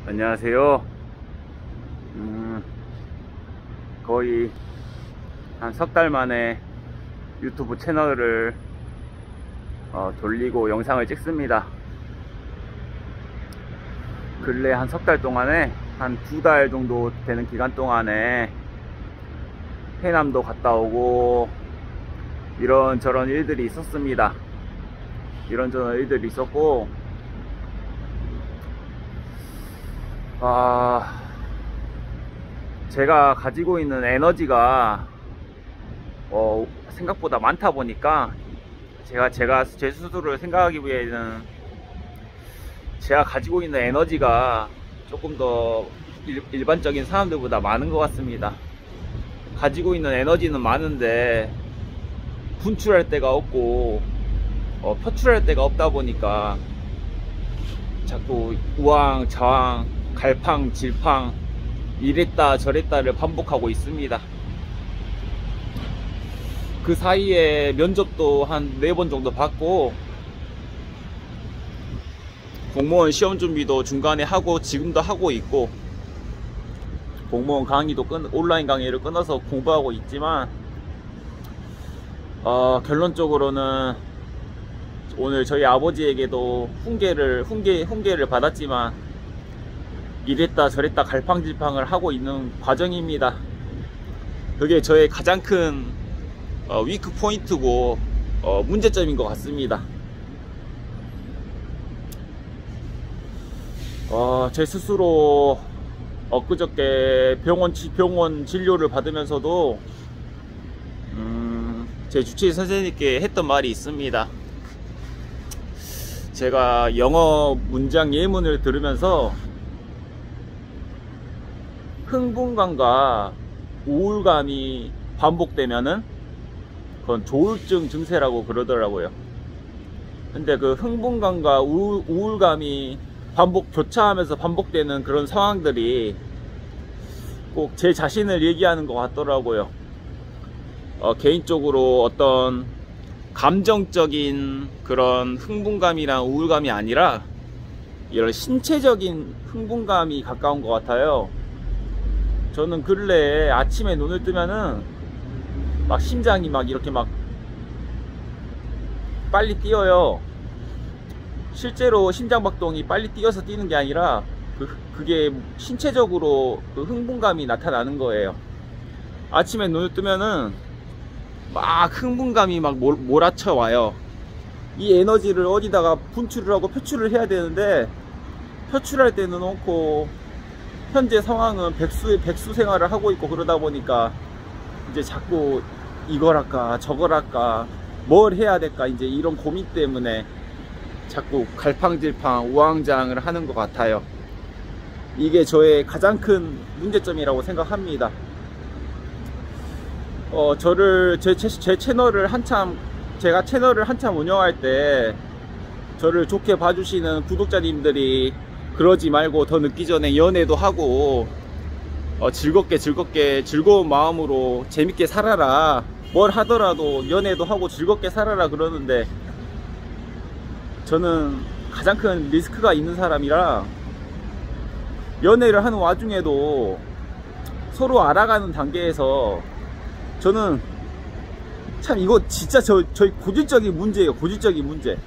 안녕하세요. 거의 한 석 달 만에 유튜브 채널을 돌리고 영상을 찍습니다. 근래 한 석 달 동안에 한 2달 정도 되는 기간 동안에 해남도 갔다 오고 이런저런 일들이 있었습니다. 이런저런 일들이 있었고, 제가 가지고 있는 에너지가 생각보다 많다 보니까 제 스스로를 생각하기 위해서는 제가 가지고 있는 에너지가 조금 더 일반적인 사람들보다 많은 것 같습니다. 가지고 있는 에너지는 많은데 분출할 데가 없고 표출할 데가 없다 보니까 자꾸 우왕좌왕 갈팡질팡 이랬다 저랬다를 반복하고 있습니다. 그 사이에 면접도 한 4번 정도 받고, 공무원 시험 준비도 중간에 하고 지금도 하고 있고, 공무원 강의도 온라인 강의를 끊어서 공부하고 있지만, 결론적으로는 오늘 저희 아버지에게도 훈계를 받았지만 이랬다 저랬다 갈팡질팡을 하고 있는 과정입니다. 그게 저의 가장 큰 위크 포인트고 문제점인 것 같습니다. 제 스스로 엊그저께 병원 진료를 받으면서도 제 주치의 선생님께 했던 말이 있습니다. 제가 영어 문장 예문을 들으면서 흥분감과 우울감이 반복되면은 그건 조울증 증세라고 그러더라고요. 근데 그 흥분감과 우울감이 교차하면서 반복되는 그런 상황들이 꼭 제 자신을 얘기하는 것 같더라고요. 개인적으로 어떤 감정적인 그런 흥분감이나 우울감이 아니라 이런 신체적인 흥분감이 가까운 것 같아요. 저는 근래에 아침에 눈을 뜨면은 막 심장이 막 이렇게 막 빨리 뛰어요. 실제로 심장박동이 빨리 뛰어서 뛰는 게 아니라 그게 신체적으로 그 흥분감이 나타나는 거예요. 아침에 눈을 뜨면은 막 흥분감이 막 몰아쳐 와요. 이 에너지를 어디다가 분출을 하고 표출을 해야 되는데 표출할 때는 없고, 현재 상황은 백수 생활을 하고 있고 그러다 보니까 이제 자꾸 이걸 할까 저걸 할까 뭘 해야 될까 이제 이런 고민 때문에 자꾸 갈팡질팡 우왕좌왕을 하는 것 같아요. 이게 저의 가장 큰 문제점이라고 생각합니다. 제 채널을 제가 채널을 한참 운영할 때 저를 좋게 봐주시는 구독자님들이 그러지 말고 더 늦기 전에 연애도 하고 즐겁게 즐거운 마음으로 재밌게 살아라, 뭘 하더라도 연애도 하고 즐겁게 살아라 그러는데, 저는 가장 큰 리스크가 있는 사람이라 연애를 하는 와중에도 서로 알아가는 단계에서 저는 참 이거 진짜 저희 고질적인 문제예요. 고질적인 문제.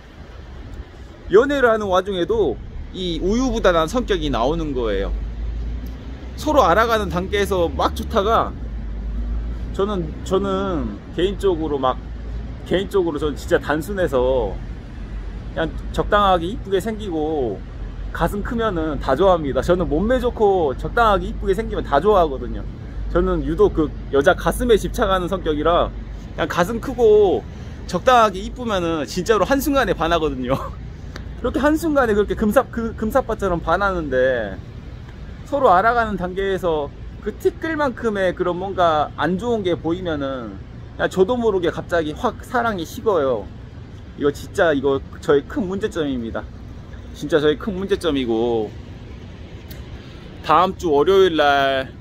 연애를 하는 와중에도 이 우유부단한 성격이 나오는 거예요. 서로 알아가는 단계에서 막 좋다가 저는 개인적으로 저는 진짜 단순해서 그냥 적당하게 이쁘게 생기고 가슴 크면은 다 좋아합니다. 저는 몸매 좋고 적당하게 이쁘게 생기면 다 좋아하거든요. 저는 유독 그 여자 가슴에 집착하는 성격이라 그냥 가슴 크고 적당하게 이쁘면은 진짜로 한순간에 반하거든요. 그렇게 한순간에 그렇게 금사빠처럼 반하는데, 서로 알아가는 단계에서 그 티끌만큼의 그런 뭔가 안 좋은 게 보이면은 그냥 저도 모르게 갑자기 확 사랑이 식어요. 이거 진짜 저의 큰 문제점입니다. 진짜 저희 큰 문제점이고, 다음 주 월요일날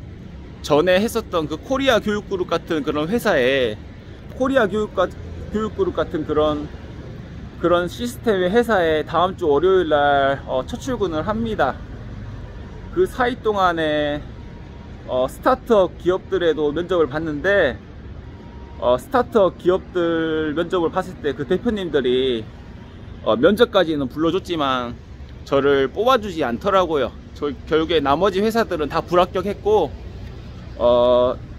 전에 했었던 그 코리아 교육그룹 같은 그런 회사에, 코리아 교육그룹 같은 그런 시스템의 회사에 다음 주 월요일날 첫 출근을 합니다. 그 사이 동안에 스타트업 기업들에도 면접을 봤는데 스타트업 기업들 면접을 봤을 때 그 대표님들이 면접까지는 불러줬지만 저를 뽑아주지 않더라고요. 결국에 나머지 회사들은 다 불합격했고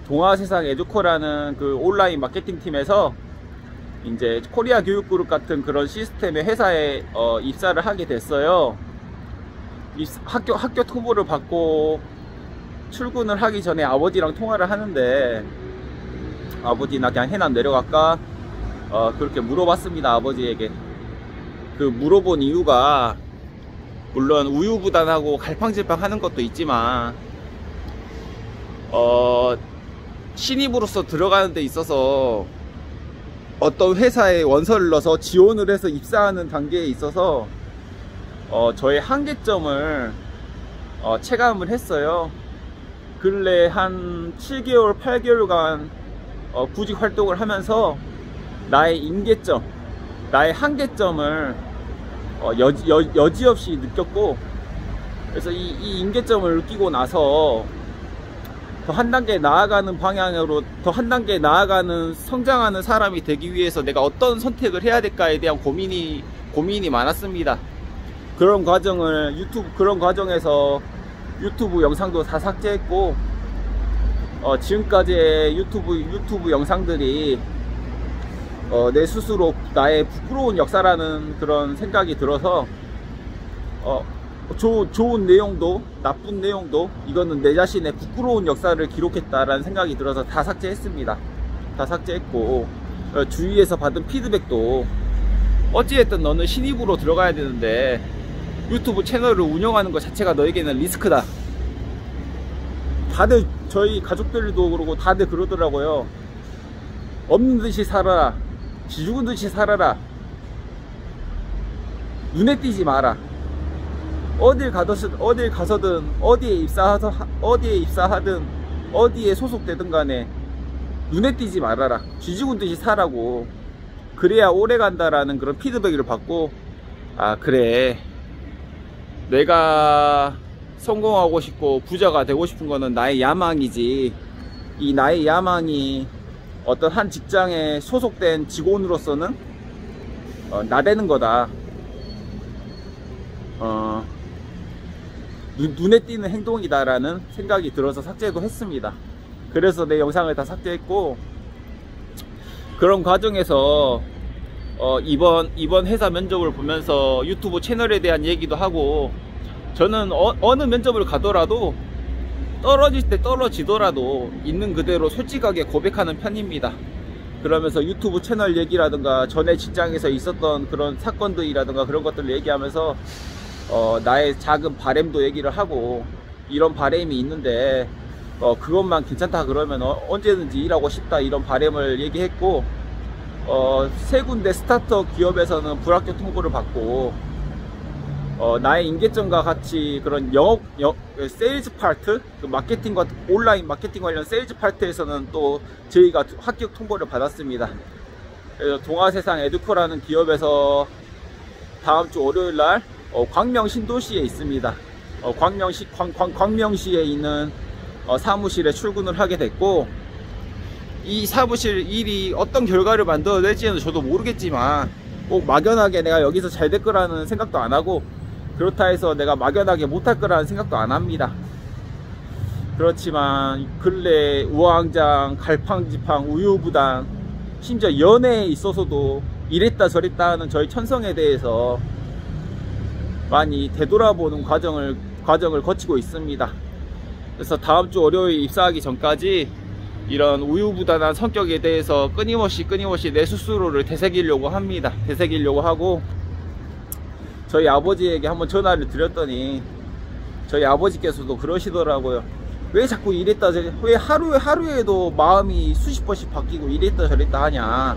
동아세상 에듀코라는 그 온라인 마케팅 팀에서 이제 코리아 교육그룹 같은 그런 시스템의 회사에 입사를 하게 됐어요. 학교 통보를 받고 출근을 하기 전에 아버지랑 통화를 하는데, 아버지 나 그냥 해남 내려갈까? 그렇게 물어봤습니다. 아버지에게. 그 물어본 이유가 물론 우유부단하고 갈팡질팡 하는 것도 있지만 신입으로서 들어가는 데 있어서 어떤 회사에 원서를 넣어서 지원을 해서 입사하는 단계에 있어서 저의 한계점을 체감을 했어요. 근래 한 7개월, 8개월간 구직 활동을 하면서 나의 임계점, 나의 한계점을 여지없이 느꼈고, 그래서 이 임계점을 느끼고 나서 더 한 단계 나아가는 방향으로, 더 한 단계 나아가는 성장하는 사람이 되기 위해서 내가 어떤 선택을 해야 될까에 대한 고민이 많았습니다. 그런 과정에서 유튜브 영상도 다 삭제했고, 지금까지의 유튜브 영상들이 내 스스로 나의 부끄러운 역사라는 그런 생각이 들어서 좋은 내용도 나쁜 내용도 이거는 내 자신의 부끄러운 역사를 기록했다라는 생각이 들어서 다 삭제했습니다. 다 삭제했고, 주위에서 받은 피드백도 어찌됐든 너는 신입으로 들어가야 되는데 유튜브 채널을 운영하는 것 자체가 너에게는 리스크다. 다들 저희 가족들도 그러고 다들 그러더라고요. 없는 듯이 살아라, 쥐죽은 듯이 살아라, 눈에 띄지 마라. 어딜 가서든 어디에 입사하든 어디에 소속되든 간에 눈에 띄지 말아라, 쥐죽은 듯이 살라고. 그래야 오래 간다라는 그런 피드백을 받고, 아 그래, 내가 성공하고 싶고 부자가 되고 싶은 거는 나의 야망이지, 이 나의 야망이 어떤 한 직장에 소속된 직원으로서는 나대는 거다. 눈에 띄는 행동이다 라는 생각이 들어서 삭제도 했습니다. 그래서 내 영상을 다 삭제했고, 그런 과정에서 이번 회사 면접을 보면서 유튜브 채널에 대한 얘기도 하고, 저는 어느 면접을 가더라도 떨어질 때 떨어지더라도 있는 그대로 솔직하게 고백하는 편입니다. 그러면서 유튜브 채널 얘기라든가 전에 직장에서 있었던 그런 사건들이라든가 그런 것들을 얘기하면서 나의 작은 바램도 얘기를 하고, 이런 바램이 있는데 그것만 괜찮다 그러면 언제든지 일하고 싶다, 이런 바램을 얘기했고, 세 군데 스타트업 기업에서는 불합격 통보를 받고, 나의 임계점과 같이 그런 세일즈 파트, 그 마케팅과 온라인 마케팅 관련 세일즈 파트에서는 또 저희가 합격 통보를 받았습니다. 그래서 동아세상 에듀코라는 기업에서 다음 주 월요일 날 광명 신도시에 있습니다. 광명시에 있는 사무실에 출근을 하게 됐고, 이 사무실 일이 어떤 결과를 만들어낼지는 저도 모르겠지만 꼭 막연하게 내가 여기서 잘 될 거라는 생각도 안 하고, 그렇다 해서 내가 막연하게 못할 거라는 생각도 안 합니다. 그렇지만 근래 우왕좌왕, 갈팡지팡, 우유부단, 심지어 연애에 있어서도 이랬다 저랬다 하는 저희 천성에 대해서 많이 되돌아보는 과정을 거치고 있습니다. 그래서 다음 주 월요일 입사하기 전까지 이런 우유부단한 성격에 대해서 끊임없이 내 스스로를 되새기려고 합니다. 되새기려고 하고, 저희 아버지에게 한번 전화를 드렸더니 저희 아버지께서도 그러시더라고요. 왜 자꾸 이랬다 저랬다, 왜 하루에도 마음이 수십 번씩 바뀌고 이랬다 저랬다 하냐.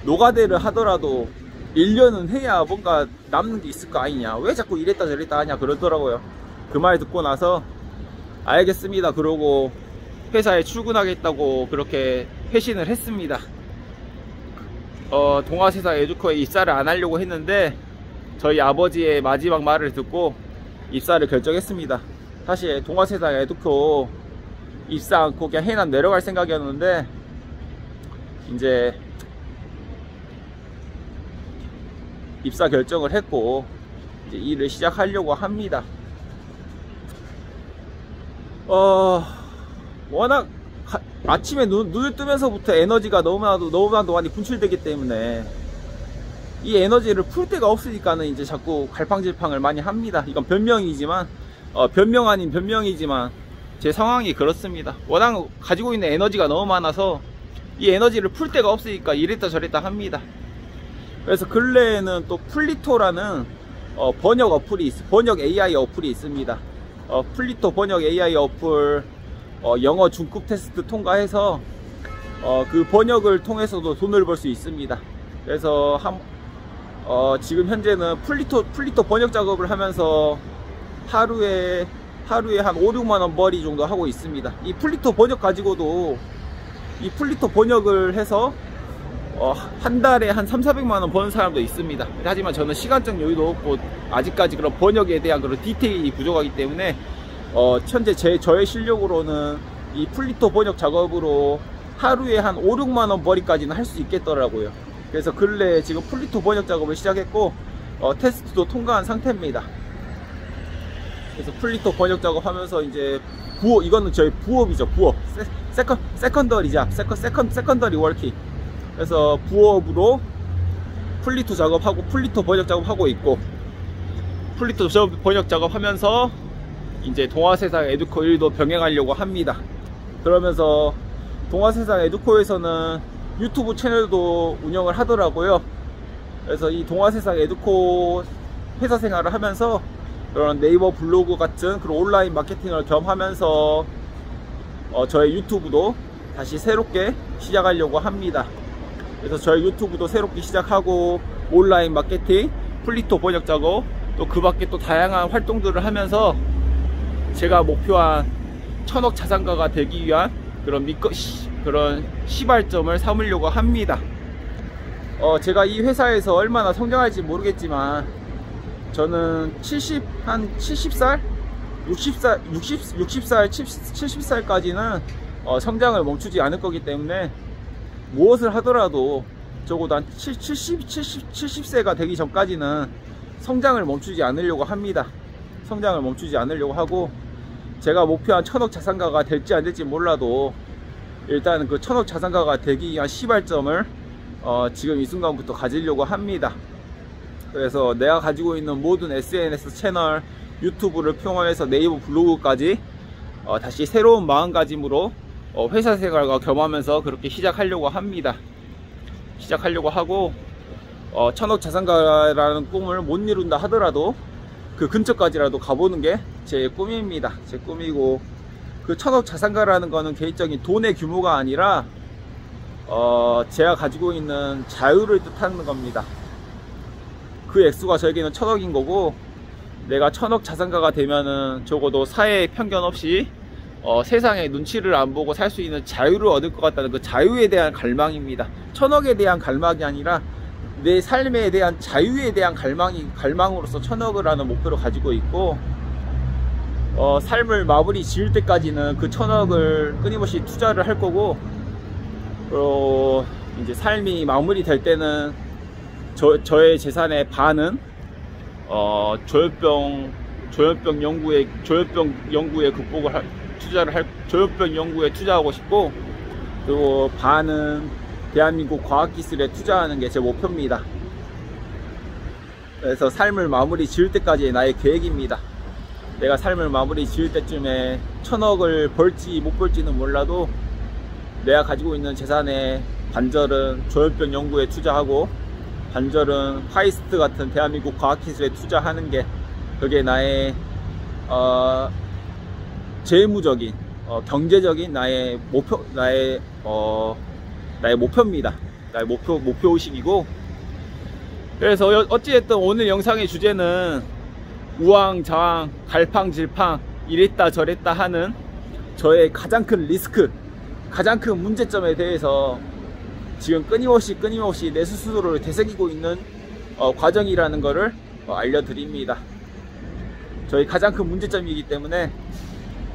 노가대를 하더라도 1년은 해야 뭔가 남는 게 있을 거 아니냐, 왜 자꾸 이랬다 저랬다 하냐 그러더라고요. 그 말 듣고 나서 알겠습니다 그러고 회사에 출근하겠다고 그렇게 회신을 했습니다. 동아세상 에듀코에 입사를 안 하려고 했는데 저희 아버지의 마지막 말을 듣고 입사를 결정했습니다. 사실 동아세상 에듀코 입사 않고 그냥 해남 내려갈 생각이었는데 이제 입사 결정을 했고 이제 일을 시작하려고 합니다. 워낙 아침에 눈을 뜨면서부터 에너지가 너무나도 많이 분출되기 때문에 이 에너지를 풀 데가 없으니까는 이제 자꾸 갈팡질팡을 많이 합니다. 이건 변명이지만 변명 아닌 변명이지만 제 상황이 그렇습니다. 워낙 가지고 있는 에너지가 너무 많아서 이 에너지를 풀 데가 없으니까 이랬다 저랬다 합니다. 그래서 근래에는 또 플리토라는 번역 AI 어플이 있습니다. 플리토 번역 AI 어플 영어 중급 테스트 통과해서 그 번역을 통해서도 돈을 벌 수 있습니다. 그래서 지금 현재는 플리토 번역 작업을 하면서 하루에 한 5-6만원 벌이 정도 하고 있습니다. 이 플리토 번역 가지고도 이 플리토 번역을 해서 한 달에 한 300-400만원 버는 사람도 있습니다. 하지만 저는 시간적 여유도 없고 아직까지 그런 번역에 대한 그런 디테일이 부족하기 때문에 현재 저의 실력으로는 이 플리토 번역 작업으로 하루에 한 5-6만원 벌이까지는 할 수 있겠더라고요. 그래서 근래에 지금 플리토 번역 작업을 시작했고 테스트도 통과한 상태입니다. 그래서 플리토 번역 작업하면서 이제 이거는 저희 부업이죠. 부업 세컨더리 잡, 세컨더리 워킹. 그래서 부업으로 플리토 작업하고 플리토 번역 작업하고 있고 플리토 번역 작업하면서 이제 동아세상 에듀코 일도 병행하려고 합니다. 그러면서 동아세상 에듀코에서는 유튜브 채널도 운영을 하더라고요. 그래서 이 동아세상 에듀코 회사 생활을 하면서 그런 네이버 블로그 같은 그런 온라인 마케팅을 겸하면서 저의 유튜브도 다시 새롭게 시작하려고 합니다. 그래서 저희 유튜브도 새롭게 시작하고 온라인 마케팅, 플리토 번역 작업, 또 그 밖에 또 다양한 활동들을 하면서 제가 목표한 1000억 자산가가 되기 위한 그런 시발점을 삼으려고 합니다. 제가 이 회사에서 얼마나 성장할지 모르겠지만 저는 70살? 70살까지는 성장을 멈추지 않을 거기 때문에 무엇을 하더라도 적어도 한 70세가 되기 전까지는 성장을 멈추지 않으려고 합니다. 성장을 멈추지 않으려고 하고 제가 목표한 1000억 자산가가 될지 안 될지 몰라도 일단 그 1000억 자산가가 되기 위한 시발점을 지금 이 순간부터 가지려고 합니다. 그래서 내가 가지고 있는 모든 SNS 채널, 유튜브를 포함해서 네이버 블로그까지 다시 새로운 마음가짐으로 회사 생활과 겸하면서 그렇게 시작하려고 합니다. 시작하려고 하고 1000억 자산가라는 꿈을 못 이룬다 하더라도 그 근처까지라도 가보는 게 제 꿈입니다. 제 꿈이고 그 1000억 자산가라는 거는 개인적인 돈의 규모가 아니라 제가 가지고 있는 자유를 뜻하는 겁니다. 그 액수가 저에게는 1000억인 거고 내가 1000억 자산가가 되면은 적어도 사회에 편견 없이 세상의 눈치를 안 보고 살 수 있는 자유를 얻을 것 같다는 그 자유에 대한 갈망입니다. 1000억에 대한 갈망이 아니라 내 삶에 대한 자유에 대한 갈망으로서 1000억을 하는 목표를 가지고 있고 삶을 마무리 지을 때까지는 그 1000억을 끊임없이 투자를 할 거고 이제 삶이 마무리 될 때는 저의 재산의 반은 조현병 연구에 극복을 조현병 연구에 투자하고 싶고 그리고 반은 대한민국 과학기술에 투자하는 게 제 목표입니다. 그래서 삶을 마무리 지을 때까지의 나의 계획입니다. 내가 삶을 마무리 지을 때쯤에 1000억을 벌지 못 벌지는 몰라도 내가 가지고 있는 재산의 반절은 조현병 연구에 투자하고 반절은 파이스트 같은 대한민국 과학기술에 투자하는 게 그게 나의 재무적인 경제적인 나의 목표입니다. 나의 목표의식이고 그래서 어찌됐든 오늘 영상의 주제는 우왕좌왕 갈팡질팡 이랬다 저랬다 하는 저의 가장 큰 리스크 가장 큰 문제점에 대해서 지금 끊임없이 내 스스로를 되새기고 있는 과정이라는 것을 알려드립니다. 저희 가장 큰 문제점이기 때문에,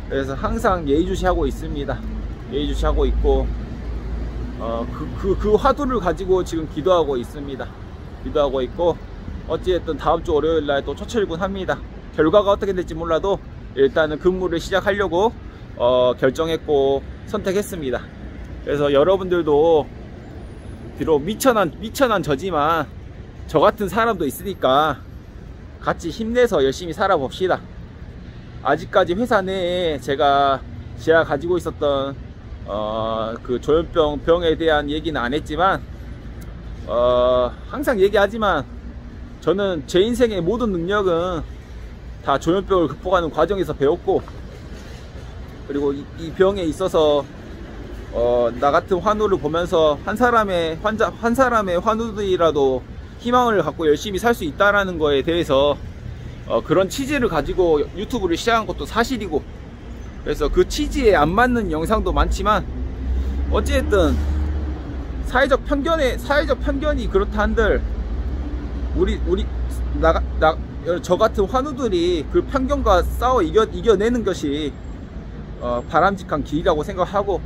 그래서 항상 예의주시하고 있습니다. 예의주시하고 있고, 그 화두를 가지고 지금 기도하고 있습니다. 기도하고 있고, 어찌됐든 다음 주 월요일날 또 초철군합니다. 결과가 어떻게 될지 몰라도 일단은 근무를 시작하려고 결정했고 선택했습니다. 그래서 여러분들도 비록 미천한 저지만 저 같은 사람도 있으니까 같이 힘내서 열심히 살아봅시다. 아직까지 회사 내에 제가 가지고 있었던 그 조현병에 대한 얘기는 안 했지만, 항상 얘기하지만 저는 제 인생의 모든 능력은 다 조현병을 극복하는 과정에서 배웠고, 그리고 이 병에 있어서 나 같은 환우를 보면서 한 사람의 환우들이라도 희망을 갖고 열심히 살 수 있다라는 거에 대해서 그런 취지를 가지고 유튜브를 시작한 것도 사실이고, 그래서 그 취지에 안 맞는 영상도 많지만, 어찌됐든 사회적 편견이 그렇다 한들 저 같은 환우들이 그 편견과 싸워 이겨내는 것이 바람직한 길이라고 생각하고,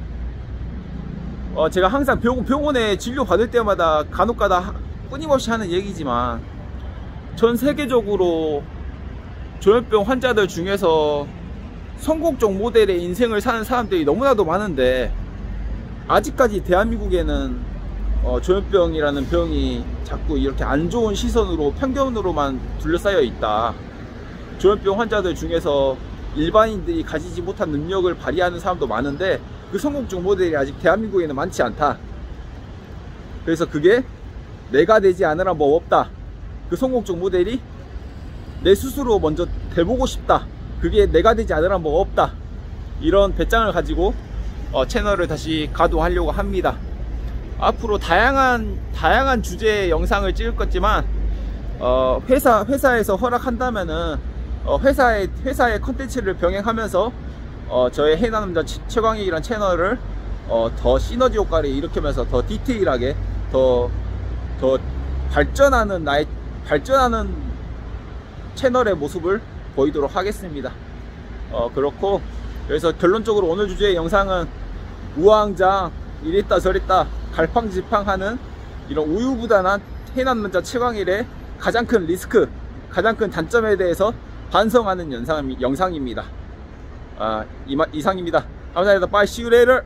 제가 항상 병원에 진료 받을 때마다 간혹가다 끊임없이 하는 얘기지만, 전 세계적으로 조현병 환자들 중에서 성공적 모델의 인생을 사는 사람들이 너무나도 많은데, 아직까지 대한민국에는 조현병이라는 병이 자꾸 이렇게 안 좋은 시선으로, 편견으로만 둘러싸여 있다. 조현병 환자들 중에서 일반인들이 가지지 못한 능력을 발휘하는 사람도 많은데 그 성공적 모델이 아직 대한민국에는 많지 않다. 그래서 그게 내가 되지 않으라 뭐 없다. 그 성공적 모델이 내 스스로 먼저 돼보고 싶다. 그게 내가 되지 않으라 뭐 없다. 이런 배짱을 가지고 채널을 다시 가동하려고 합니다. 앞으로 다양한 주제의 영상을 찍을 거지만, 회사에서 허락한다면은 회사의 컨텐츠를 병행하면서 저의 해남자 최광익이란 채널을 더 시너지 효과를 일으키면서 더 디테일하게 더 발전하는 채널의 모습을 보이도록 하겠습니다. 그렇고, 그래서 결론적으로 오늘 주제의 영상은 우왕좌왕 이랬다 저랬다 갈팡질팡하는 이런 우유부단한 해남남자 최광일의 가장 큰 리스크, 가장 큰 단점에 대해서 반성하는 영상입니다. 이상입니다. 감사합니다. Bye. See you later.